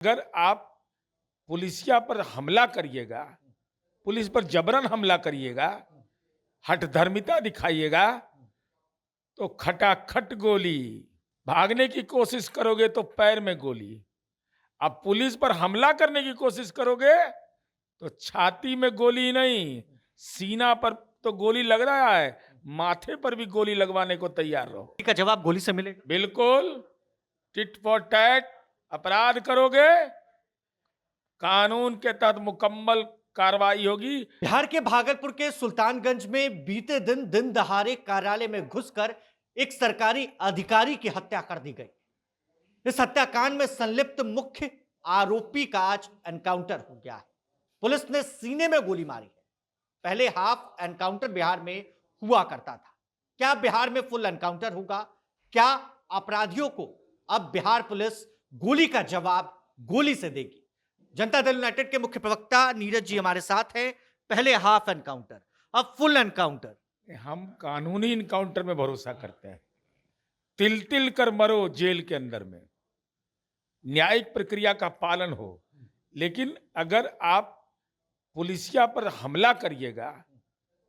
अगर आप पुलिसिया पर हमला करिएगा, पुलिस पर जबरन हमला करिएगा, हठधर्मिता दिखाइएगा, तो खटाखट गोली। भागने की कोशिश करोगे तो पैर में गोली। अब पुलिस पर हमला करने की कोशिश करोगे तो छाती में गोली नहीं, सीना पर तो गोली लग रहा है, माथे पर भी गोली लगवाने को तैयार रहो। का जवाब गोली से मिलेगा। बिल्कुल, टिट फॉर टैट। अपराध करोगे, कानून के तहत मुकम्मल कार्रवाई होगी। बिहार के भागलपुर के सुल्तानगंज में बीते दिन दहाड़े कार्यालय में घुसकर एक सरकारी अधिकारी की हत्या कर दी गई। इस हत्याकांड में संलिप्त मुख्य आरोपी का आज एनकाउंटर हो गया है। पुलिस ने सीने में गोली मारी है। पहले हाफ एनकाउंटर बिहार में हुआ करता था। क्या बिहार में फुल एनकाउंटर होगा? क्या अपराधियों को अब बिहार पुलिस गोली का जवाब गोली से देगी? जनता दल यूनाइटेड के मुख्य प्रवक्ता नीरज जी हमारे साथ हैं। पहले हाफ एनकाउंटर, अब फुल एनकाउंटर। हम कानूनी इनकाउंटर में भरोसा करते हैं। तिल तिल कर मरो जेल के अंदर में, न्यायिक प्रक्रिया का पालन हो। लेकिन अगर आप पुलिसिया पर हमला करिएगा,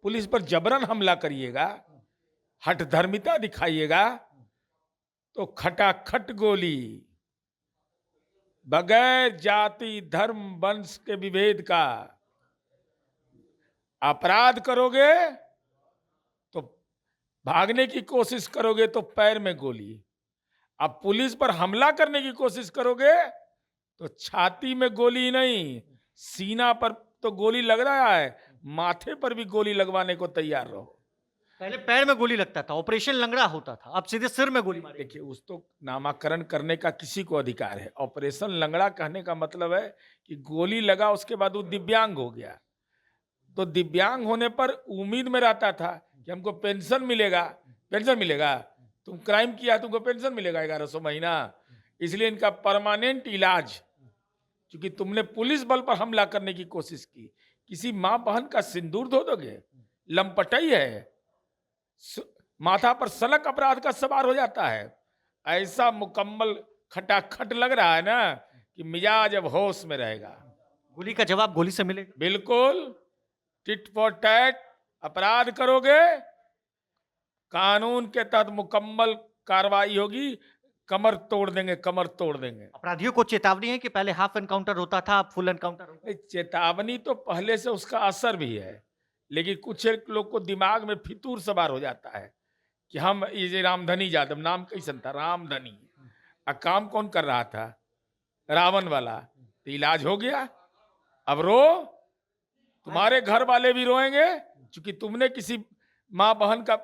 पुलिस पर जबरन हमला करिएगा, हठधर्मिता दिखाइएगा, तो खटाखट गोली। बगैर जाति धर्म वंश के विभेद का अपराध करोगे तो भागने की कोशिश करोगे तो पैर में गोली। अब पुलिस पर हमला करने की कोशिश करोगे तो छाती में गोली नहीं, सीना पर तो गोली लग रहा है, माथे पर भी गोली लगवाने को तैयार रहो। पहले पैर में गोली लगता था, ऑपरेशन लंगड़ा होता था, अब सीधे सिर में गोली मारी। देखिए, उस तो नामाकरण करने का किसी को अधिकार है। ऑपरेशन लंगड़ा कहने का मतलब है कि गोली लगा उसके बाद वो दिव्यांग हो गया। तो दिव्यांग होने पर उम्मीद में रहता था कि हमको पेंशन मिलेगा। पेंशन मिलेगा, तुम क्राइम किया तुमको पेंशन मिलेगा 1100 महीना। इसलिए इनका परमानेंट इलाज, क्योंकि तुमने पुलिस बल पर हमला करने की कोशिश की, किसी माँ बहन का सिंदूर धो दोगे, लंपटाई है, माथा पर सलक अपराध का सवार हो जाता है। ऐसा मुकम्मल खटाखट लग रहा है ना कि मिजाज अब होश में रहेगा। गोली का जवाब गोली से मिलेगा। बिल्कुल, टिट फॉर टैट। अपराध करोगे, कानून के तहत मुकम्मल कार्रवाई होगी। कमर तोड़ देंगे, कमर तोड़ देंगे। अपराधियों को चेतावनी है कि पहले हाफ एनकाउंटर होता था, अब फुल एनकाउंटर होगा। चेतावनी तो पहले से उसका असर भी है, लेकिन कुछ एक लोग को दिमाग में फितूर सवार हो जाता है कि हम ये रामधनी यादव, नाम कैसन था, रामधनी, काम कौन कर रहा था? रावण वाला। तो इलाज हो गया, अब रो। तुम्हारे घर वाले भी रोएंगे क्योंकि तुमने किसी माँ बहन का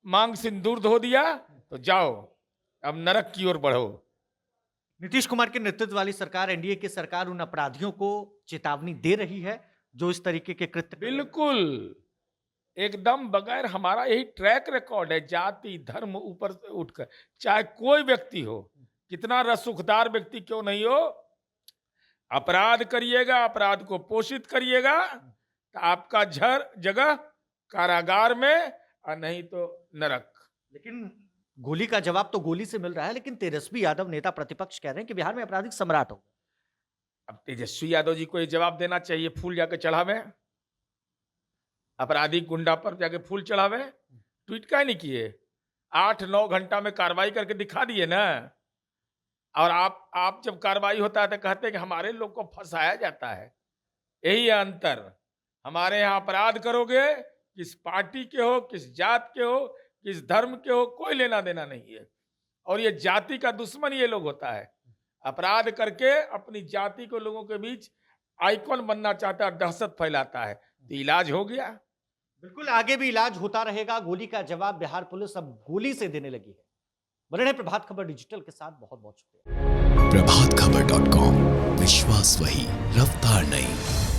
मांग सिंदूर धो दिया। तो जाओ, अब नरक की ओर बढ़ो। नीतीश कुमार के नेतृत्व वाली सरकार, एनडीए की सरकार, उन अपराधियों को चेतावनी दे रही है जो इस तरीके के कृत्य। बिल्कुल, एकदम बगैर, हमारा यही ट्रैक रिकॉर्ड है। जाति धर्म ऊपर से उठकर, चाहे कोई व्यक्ति हो, कितना रसूखदार व्यक्ति क्यों नहीं हो, अपराध करिएगा, अपराध को पोषित करिएगा, तो आपका जगह कारागार में, और नहीं तो नरक। लेकिन गोली का जवाब तो गोली से मिल रहा है। लेकिन तेजस्वी यादव, नेता प्रतिपक्ष, कह रहे हैं कि बिहार में आपराधिक सम्राट हो। अब तेजस्वी यादव जी को ये जवाब देना चाहिए, फूल जाके चढ़ावे, अपराधी गुंडा पर जाके फूल चढ़ावे। ट्वीट काहे नहीं किए? 8-9 घंटा में कार्रवाई करके दिखा दिए ना। और आप जब कार्रवाई होता है तो कहते हैं कि हमारे लोग को फंसाया जाता है। यही है अंतर। हमारे यहाँ अपराध करोगे, किस पार्टी के हो, किस जात के हो, किस धर्म के हो, कोई लेना देना नहीं है। और ये जाति का दुश्मन ये लोग होता है। अपराध करके अपनी जाति को लोगों के बीच आइकॉन बनना चाहता है, दहशत फैलाता है। तो इलाज हो गया। बिल्कुल, आगे भी इलाज होता रहेगा। गोली का जवाब बिहार पुलिस अब गोली से देने लगी है। बने रहे प्रभात खबर डिजिटल के साथ। बहुत बहुत शुक्रिया। प्रभातखबर.com, विश्वास वही, रफ्तार नहीं।